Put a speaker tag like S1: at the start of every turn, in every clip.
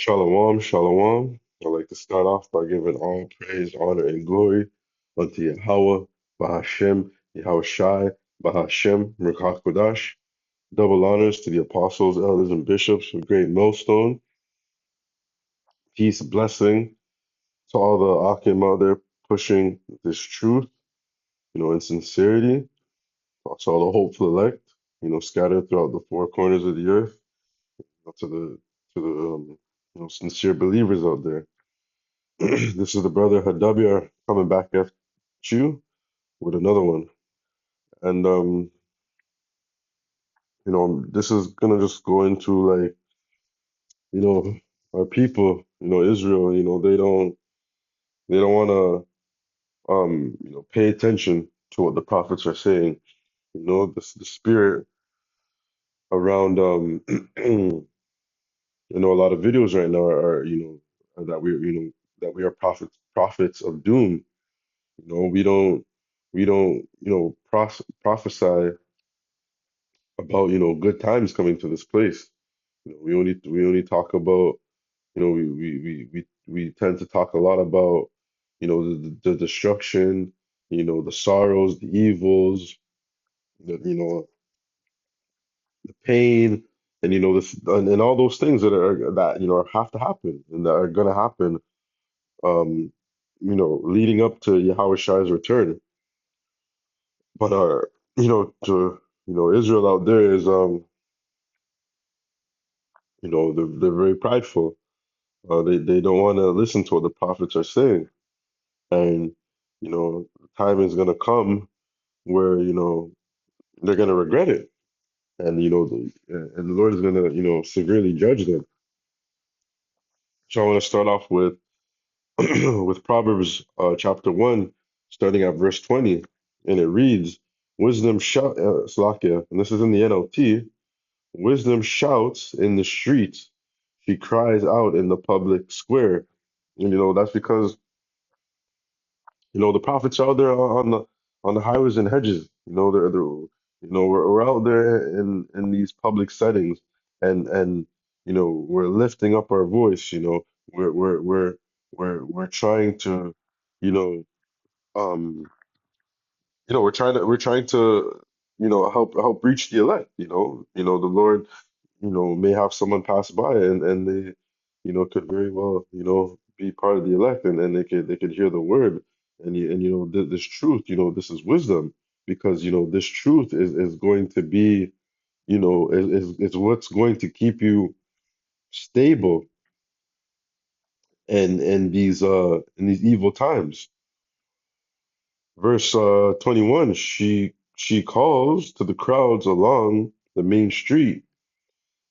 S1: Shalom, shalom. I'd like to start off by giving all praise, honor, and glory unto Yahweh, Bahashem, Yahawashi, Bahashem, Ruach Kodash. Double honors to the apostles, elders, and bishops of Great Millstone. Peace, blessing to all the Akim out there pushing this truth, in sincerity. Also, all the hopeful elect, scattered throughout the four corners of the earth, to the sincere believers out there. This is the brother Hadabia coming back at you with another one. And this is gonna just go into like, you know, our people, Israel, they don't wanna pay attention to what the prophets are saying. The spirit around a lot of videos right now are that we are prophets of doom. We don't prophesy about good times coming to this place. We only talk about we tend to talk a lot about the destruction, the sorrows, the evils, the pain, and this and all those things that have to happen and that are gonna happen, leading up to Yahweh return. But to Israel out there is they're very prideful. They don't want to listen to what the prophets are saying, and time is gonna come where they're gonna regret it, and and the Lord is gonna severely judge them. So I want to start off with with Proverbs chapter 1, starting at verse 20, and it reads, "Wisdom shout, Slakia," and this is in the NLT. Wisdom shouts in the streets; she cries out in the public square. And that's because the prophets are out there on the highways and hedges. We're out there in these public settings, and we're lifting up our voice. We're we're we're we're trying to, you know, um, we're trying to help reach the elect. The Lord may have someone pass by and they, could very well, be part of the elect and they could hear the word and this truth, this is wisdom because this truth is going to be, is what's going to keep you stable and in these evil times. Verse 21, she calls to the crowds along the main street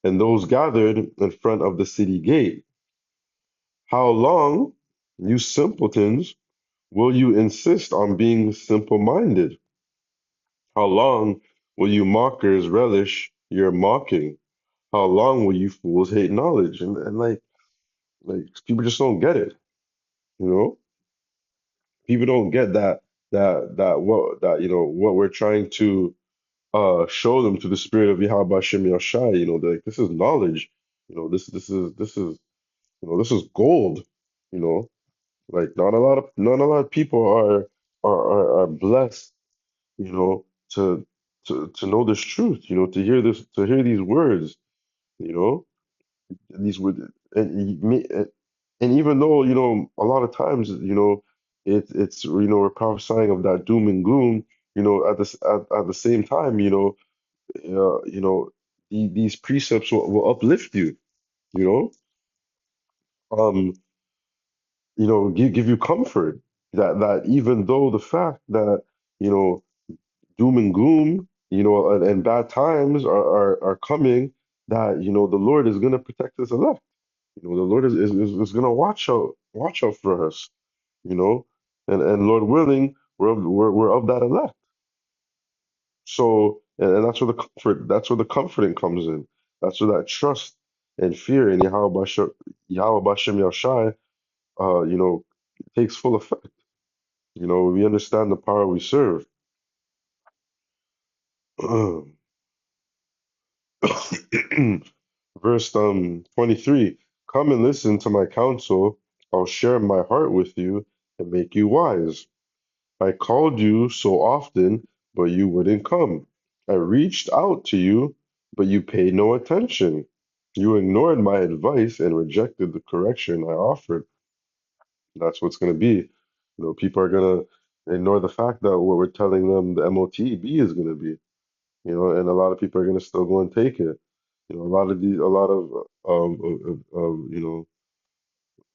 S1: and those gathered in front of the city gate. How long, you simpletons, will you insist on being simple-minded? How long will you mockers relish your mocking? How long will you fools hate knowledge? And like people just don't get it, you know? People don't get what we're trying to show them to the spirit of Yahweh Shem Yashai, like this is knowledge, this is gold, you know. Like not a lot of people are blessed, you know, to to know this truth, to hear these words, you know, and these words, and even though a lot of times it's we're prophesying of that doom and gloom, at the same time, these precepts will uplift you, you know, um, give you comfort that even though the fact that you know doom and gloom, and bad times are coming, that the Lord is going to protect His elect. The Lord is going to watch out for us. You know, and Lord willing, we're of that elect. So and that's where the comforting comes in. That's where that trust and fear in Yahweh Bashem Yashai, takes full effect. We understand the power we serve. Verse 23. Come and listen to my counsel. I'll share my heart with you and make you wise. I called you so often, but you wouldn't come. I reached out to you, but you paid no attention. You ignored my advice and rejected the correction I offered. That's what's going to be. People are going to ignore the fact that what we're telling them the MOTB is going to be, and a lot of people are going to still go and take it. A lot of,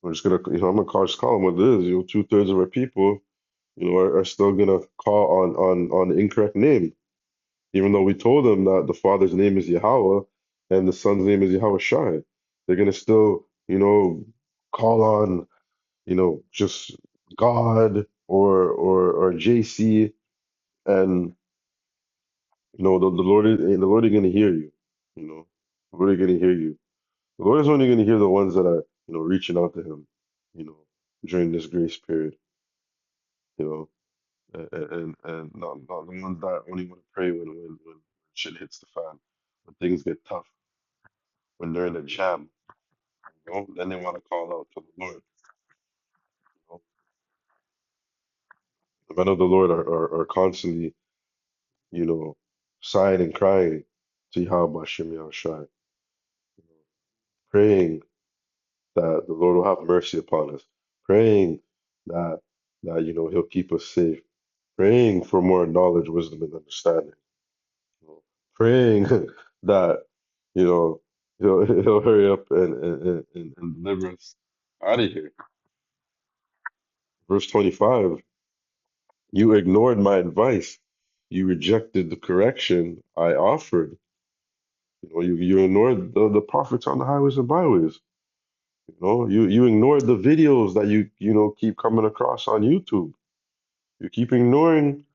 S1: we're just going to, I'm going to just call them what it is. Two-thirds of our people, are still going to call on the incorrect name, even though we told them that the Father's name is Yahweh and the Son's name is Yahawashi. They're going to still, call on just God or JC, and the Lord is going to hear you. You know, the Lord is going to hear you. The Lord is only going to hear the ones that are reaching out to Him, you know, during this grace period. You know, and not the ones that only want to pray when shit hits the fan, when things get tough, when they're in a jam. Then they want to call out to the Lord. You know, the men of the Lord are constantly you know, sighing and crying to Yahweh Hashem Yahushai, praying that the Lord will have mercy upon us, praying that He'll keep us safe, praying for more knowledge, wisdom, and understanding, praying that you know He'll hurry up and deliver us out of here. Verse 25, you ignored my advice. You rejected the correction I offered. You ignored the prophets on the highways and byways. You ignored the videos that keep coming across on YouTube. You keep ignoring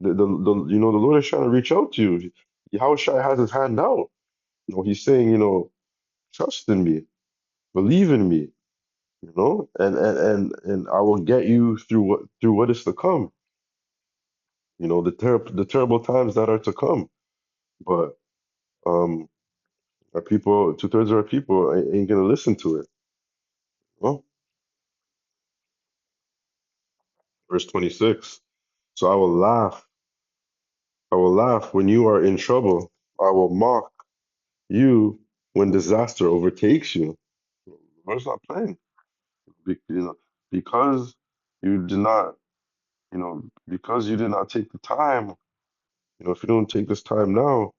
S1: the Lord is trying to reach out to you. Yahushua has his hand out. He's saying, trust in me, believe in me, and I will get you through what is to come. The terrible times that are to come. But our people, two-thirds of our people ain't gonna listen to it. Well, verse 26. So I will laugh when you are in trouble. I will mock you when disaster overtakes you. Lord's not playing. Because you did not, because you did not take the time, if you don't take this time now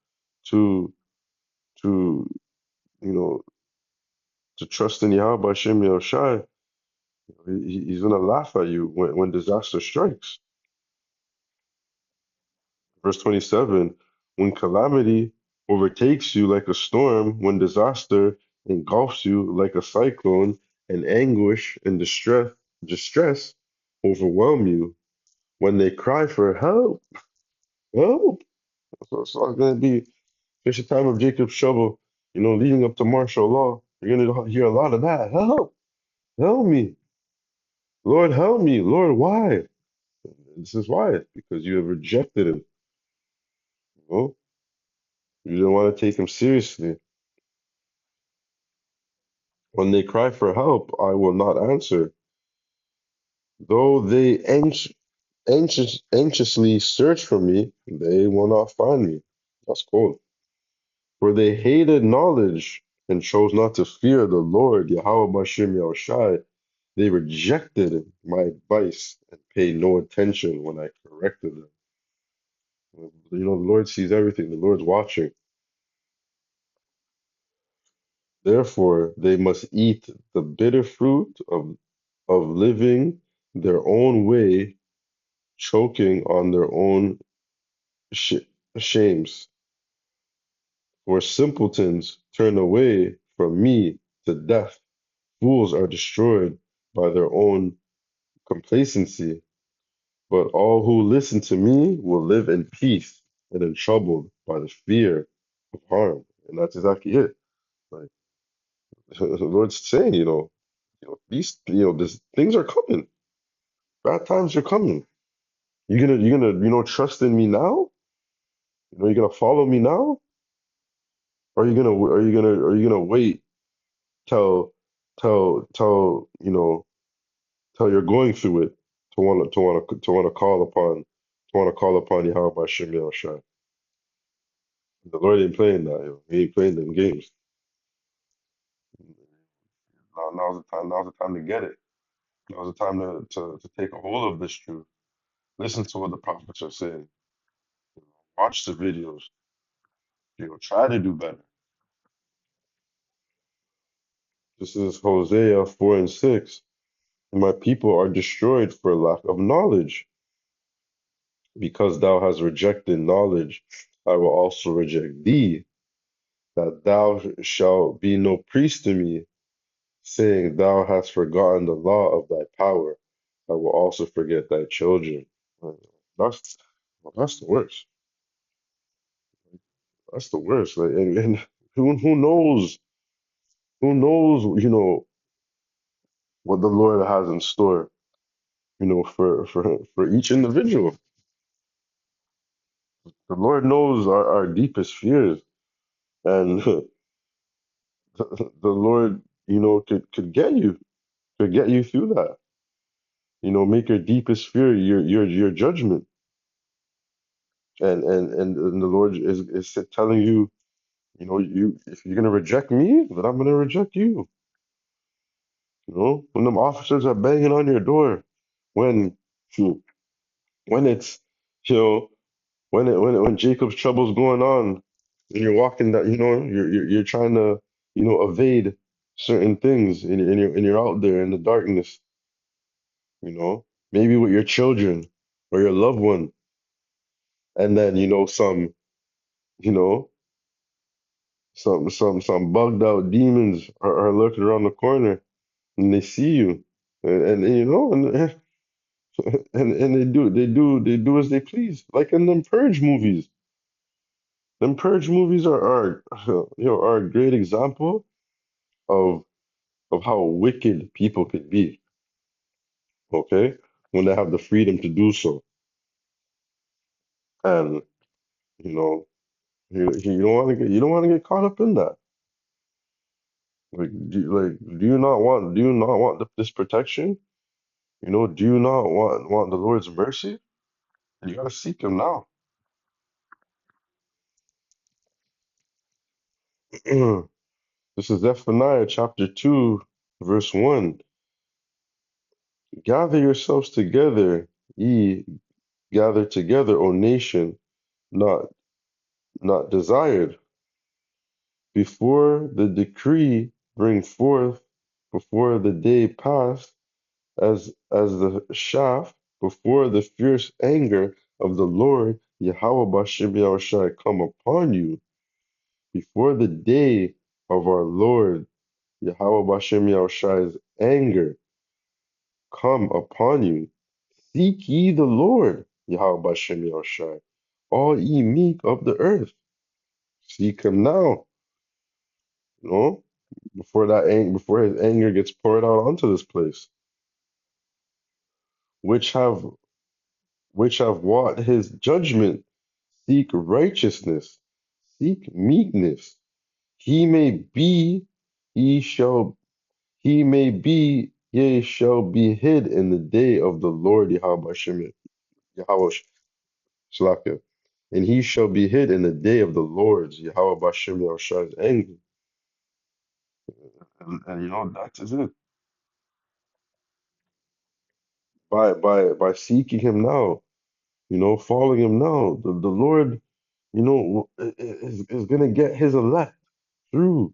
S1: to to you know to trust in Yahweh Shem Yahushai, he's gonna laugh at you when disaster strikes. Verse 27, when calamity overtakes you like a storm, when disaster engulfs you like a cyclone, and anguish and distress overwhelm you, when they cry for help, help. So it's going to be, it's the time of Jacob's trouble, leading up to martial law. You're going to hear a lot of that. Help, help me. Lord, help me. Lord, why? This is why. Because you have rejected him. You know? You didn't want to take him seriously. When they cry for help, I will not answer. Though they anxiously search for me, they will not find me. That's cool. For they hated knowledge and chose not to fear the Lord, Yahweh Bashim Yahushai. They rejected my advice and paid no attention when I corrected them. The Lord sees everything. The Lord's watching. Therefore, they must eat the bitter fruit of living their own way, choking on their own sh shames. For simpletons turn away from me to death. Fools are destroyed by their own complacency. But all who listen to me will live in peace and untroubled by the fear of harm. And that's exactly it. Like the Lord's saying, these, this things are coming. Bad times are coming. You're gonna, trust in me now? You're gonna follow me now? Or are you gonna wait till? tell tell you're going through it to want to call upon Yahweh Bashem Yahushua. The Lord ain't playing that, yo. He ain't playing them games. Now's the time to get it. Now's the time to take a hold of this truth. Listen to what the prophets are saying. Watch the videos. Try to do better. This is Hosea 4 and 6. My people are destroyed for lack of knowledge. Because thou hast rejected knowledge, I will also reject thee, that thou shalt be no priest to me, saying, thou hast forgotten the law of thy power. I will also forget thy children. That's that's the worst. That's the worst. Like, and who knows, what the Lord has in store, for each individual. The Lord knows our deepest fears, and the Lord, could get you through that. Make your deepest fear your judgment, and the Lord is telling you, if you're gonna reject me, then I'm gonna reject you. When them officers are banging on your door, when phew, when it's you know when Jacob's trouble's going on, and you're walking that, you're trying to evade certain things, and you're out there in the darkness, maybe with your children or your loved one, and then you know some bugged out demons are lurking around the corner, and they see you, and and they do as they please, like in them purge movies. Them purge movies are a great example of how wicked people could be, okay, when they have the freedom to do so. And you know you don't want to get caught up in that. Do you not want this protection? Do you not want the Lord's mercy? You gotta seek him now. This is Zephaniah chapter 2, verse 1. Gather yourselves together, ye gather together, O nation, not desired. Before the decree bring forth, before the day pass, as the shaft, before the fierce anger of the Lord Yahweh Bashem Yahushai come upon you, before the day of our Lord Yahweh Bashem Yahushai's anger come upon you. Seek ye the Lord Yahweh Bashem Yahushai, all ye meek of the earth. Seek him now, you know, before his anger gets poured out onto this place, which have wrought his judgment. Seek righteousness, seek meekness. He may be, he shall, he may be, yea, shall be hid in the day of the Lord Yahweh Shem, Yahweh Shalaka. And he shall be hid in the day of the Lord's Yahweh Bashem Yahushua's anger. And that is it. By seeking him now, following him now, the Lord, is gonna get his elect through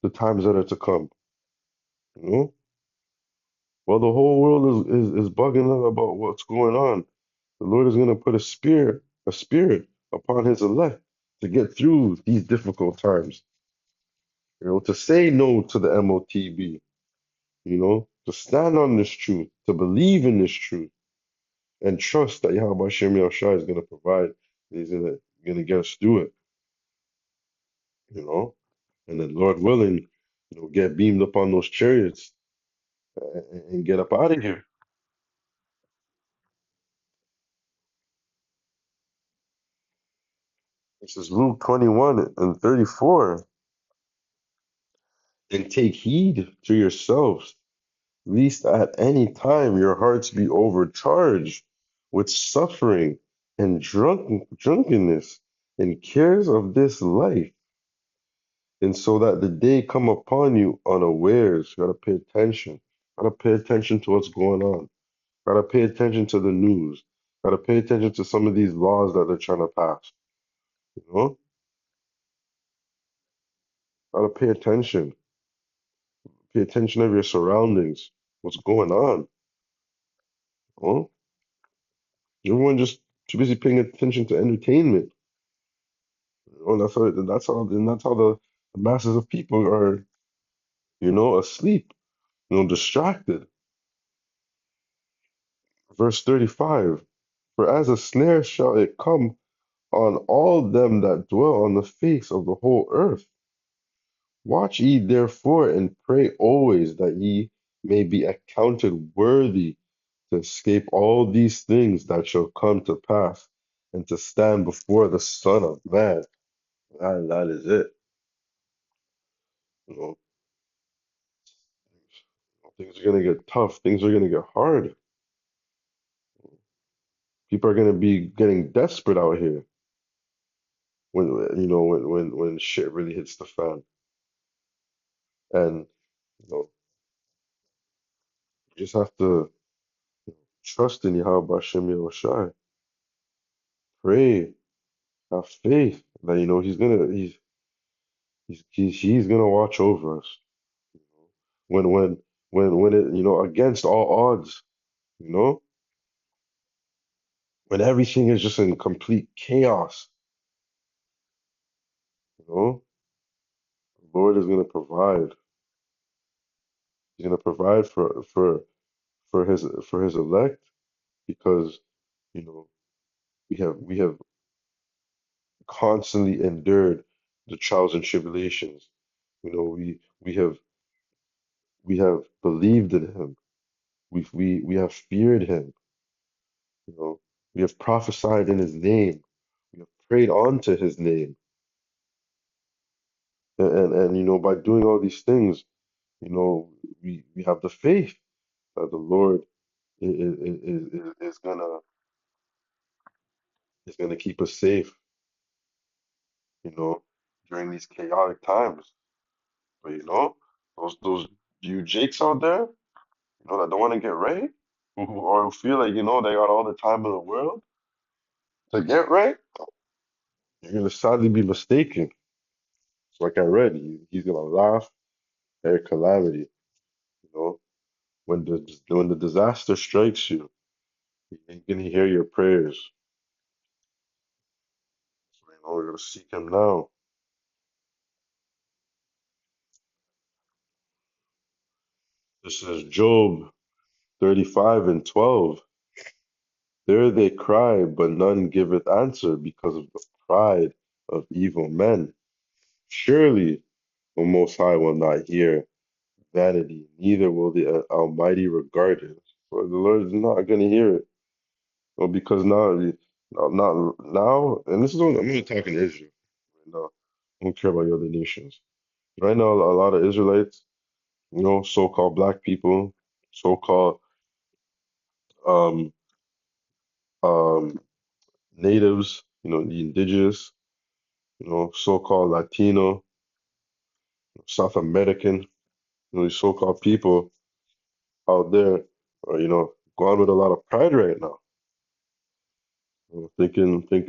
S1: the times that are to come. You know, while the whole world is bugging out about what's going on, the Lord is gonna put a spirit upon his elect to get through these difficult times. To say no to the MOTB, to stand on this truth, to believe in this truth, and trust that Yahweh Shem Yahushua is gonna provide. He's gonna get us through it, you know, and then Lord willing, get beamed up on those chariots, and get up out of here. This is Luke 21 and 34. And take heed to yourselves, lest at any time your hearts be overcharged with suffering and drunkenness and cares of this life, and so that the day come upon you unawares. You gotta pay attention. Gotta pay attention to what's going on. Gotta pay attention to the news. Gotta pay attention to some of these laws that they're trying to pass. You know, gotta pay attention. Pay attention of your surroundings. What's going on? You know? Everyone just too busy paying attention to entertainment. You know, that's how the masses of people are, asleep, distracted. Verse 35, for as a snare shall it come on all them that dwell on the face of the whole earth. Watch ye therefore and pray always that ye may be accounted worthy to escape all these things that shall come to pass and to stand before the Son of Man. That is it. You know, things are gonna get tough. Things are gonna get hard. People are gonna be getting desperate out here when shit really hits the fan. And you just have to trust in Yahweh Hashem Yahawashi. Pray, have faith that he's gonna watch over us. When when it against all odds, you know, when everything is just in complete chaos, the Lord is gonna provide. He's gonna provide for his elect because you know we have constantly endured the trials and tribulations. We have believed in him. We have feared him. You know, we have prophesied in his name. We have prayed onto his name. And by doing all these things, we have the faith that the Lord is gonna keep us safe, you know, during these chaotic times. But those you Jakes out there, that don't want to get right, or who feel like they got all the time in the world to get right, you're gonna sadly be mistaken. It's like I read, he's gonna laugh at your calamity. You know, when the disaster strikes you, he's gonna hear your prayers. So we're gonna seek him now. This is Job 35 and 12. There they cry, but none giveth answer because of the pride of evil men. Surely the Most High will not hear vanity, neither will the Almighty regard it. For the Lord is not going to hear it. Well, because now, and this is only, I'm only talking to Israel right now. I don't care about the other nations. Right now, a lot of Israelites, so-called black people, so-called um, um, natives, the indigenous, so-called Latino, South American, these so-called people out there are, going with a lot of pride right now. Thinking, they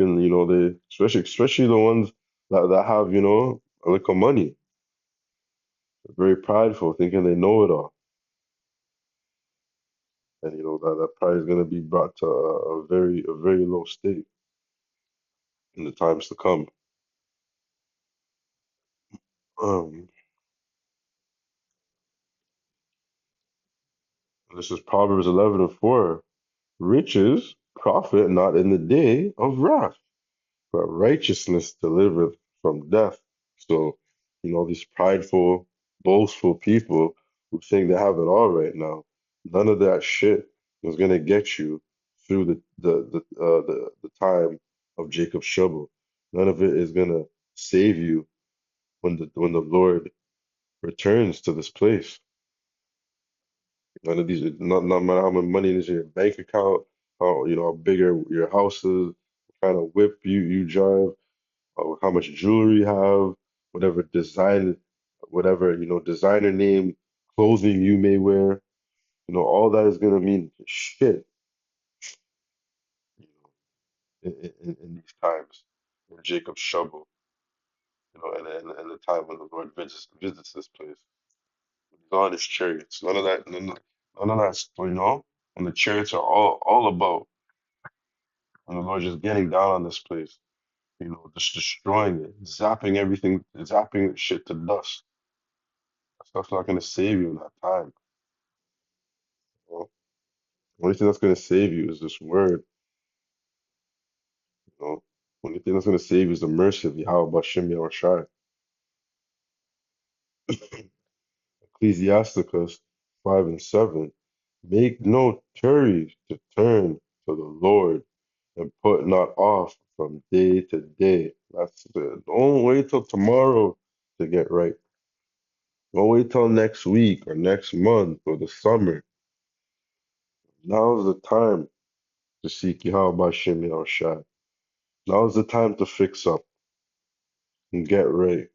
S1: especially the ones that have, a little money, very prideful, thinking they know it all, and that pride is going to be brought to a very low state in the times to come. Um, this is Proverbs 11:4. Riches profit not in the day of wrath, but righteousness delivereth from death. So, these prideful, boastful people who think they have it all right now, none of that shit is gonna get you through the time of Jacob's trouble. None of it is gonna save you when the Lord returns to this place. None of these, not matter how much money is in your bank account, how how bigger your house is, what kind of whip you drive, how much jewelry you have, whatever design, whatever designer name clothing you may wear, all that is gonna mean shit, you in these times, in Jacob's trouble, and the time when the Lord visits this place. He's on his chariots. None of that, none of that, and the chariots are all about, and the Lord just getting down on this place, just destroying it, zapping everything, zapping shit to dust. That stuff's not gonna save you in that time. You know? The only thing that's gonna save you is this word, you know. The only thing that's gonna save you is the mercy of Yahweh Bashem Yahawashi. Ecclesiasticus 5 and 7. Make no tarry to turn to the Lord and put not off from day to day. That's it. Don't wait till tomorrow to get right. Don't wait till next week or next month or the summer. Now's the time to seek Yahweh Bashem Yahawashi. Now's the time to fix up and get right.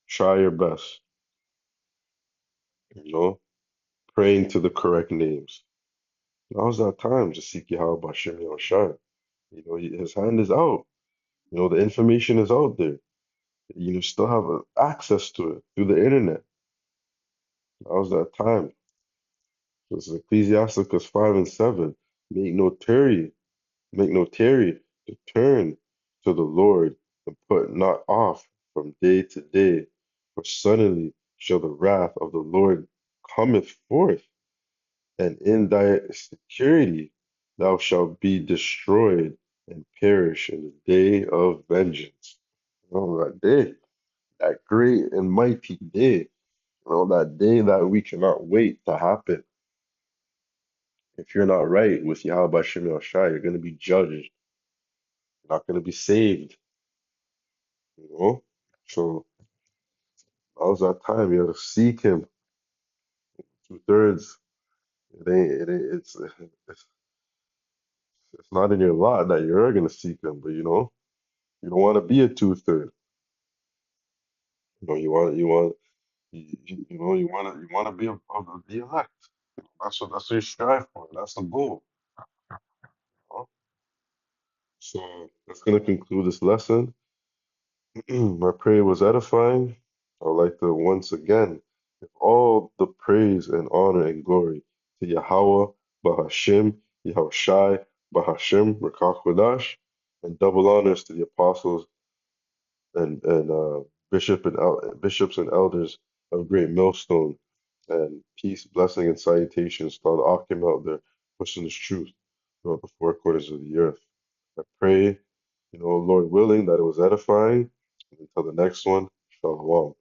S1: Try your best, you know, praying to the correct names. Now's that time to seek Yahweh Bashem Yahawashi. His hand is out. The information is out there. You still have access to it through the internet. Now's that time. This is Ecclesiasticus 5 and 7. Make no tarry, make no tarry to turn to the Lord and put not off from day to day. For suddenly shall the wrath of the Lord cometh forth, and in thy security thou shalt be destroyed and perish in the day of vengeance. That day, that great and mighty day, that day that we cannot wait to happen. If you're not right with Yahweh Bashem Yahushua, you're going to be judged. You're not going to be saved, you know? So now's that time. You have to seek him. Two-thirds. It's not in your lot that you're going to seek him, but you don't want to be a two-third. You want to be of the elect. That's what you strive for. That's the goal. You know? So that's going to conclude this lesson. My prayer was edifying. I would like to once again give all the praise and honor and glory to Yahweh, Bahashim, Yahushai, Bahashim, Rakakwadash, and double honors to the apostles and bishops and elders of Great Millstone, and peace, blessing, and salutations to all the Akim out there pushing this truth throughout the four quarters of the earth. I pray, Lord willing, that it was edifying. Until the next one, Shalom.